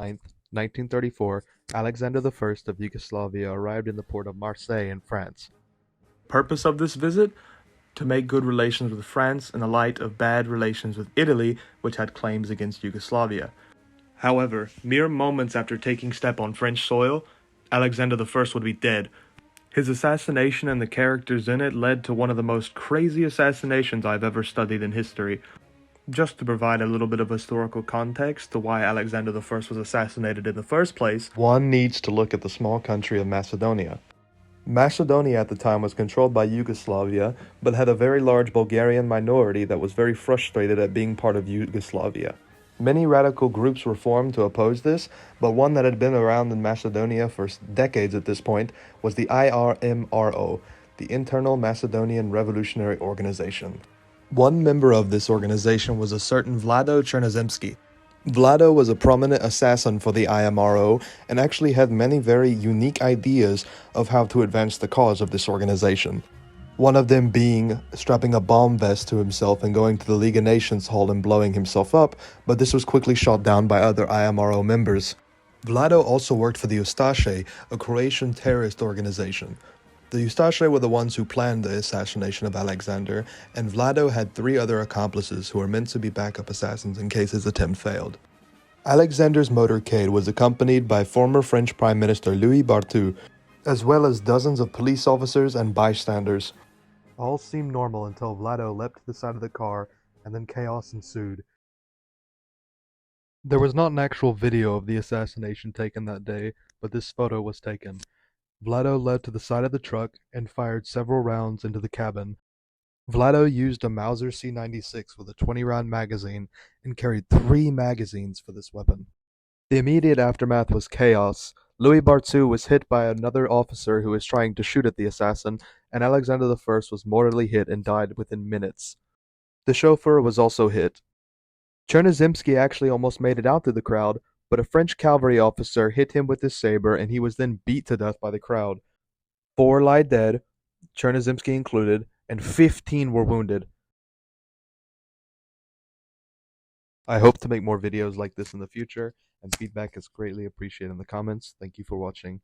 9th, 1934, Alexander I of Yugoslavia arrived in the port of Marseille in France. Purpose of this visit? To make good relations with France in the light of bad relations with Italy, which had claims against Yugoslavia. However, mere moments after taking step on French soil, Alexander I would be dead. His assassination and the characters in it led to one of the most crazy assassinations I've ever studied in history. Just to provide a little bit of historical context to why Alexander I was assassinated in the first place, one needs to look at the small country of Macedonia. Macedonia at the time was controlled by Yugoslavia, but had a very large Bulgarian minority that was very frustrated at being part of Yugoslavia. Many radical groups were formed to oppose this, but one that had been around in Macedonia for decades at this point was the IRMRO, the Internal Macedonian Revolutionary Organization. One member of this organization was a certain Vlado Chernozemski. Vlado was a prominent assassin for the IMRO and actually had many very unique ideas of how to advance the cause of this organization. One of them being strapping a bomb vest to himself and going to the League of Nations Hall and blowing himself up, but this was quickly shot down by other IMRO members. Vlado also worked for the Ustaše, a Croatian terrorist organization. The Ustaše were the ones who planned the assassination of Alexander, and Vlado had 3 other accomplices who were meant to be backup assassins in case his attempt failed. Alexander's motorcade was accompanied by former French Prime Minister Louis Barthou, as well as dozens of police officers and bystanders. All seemed normal until Vlado leapt to the side of the car, and then chaos ensued. There was not an actual video of the assassination taken that day, but this photo was taken. Vlado led to the side of the truck and fired several rounds into the cabin. Vlado used a Mauser C96 with a 20-round magazine and carried 3 magazines for this weapon. The immediate aftermath was chaos. Louis Barthou was hit by another officer who was trying to shoot at the assassin, and Alexander I was mortally hit and died within minutes. The chauffeur was also hit. Chernozemski actually almost made it out through the crowd, but a French cavalry officer hit him with his saber and he was then beat to death by the crowd. 4 lie dead, Chernozemski included, and 15 were wounded. I hope to make more videos like this in the future, and feedback is greatly appreciated in the comments. Thank you for watching.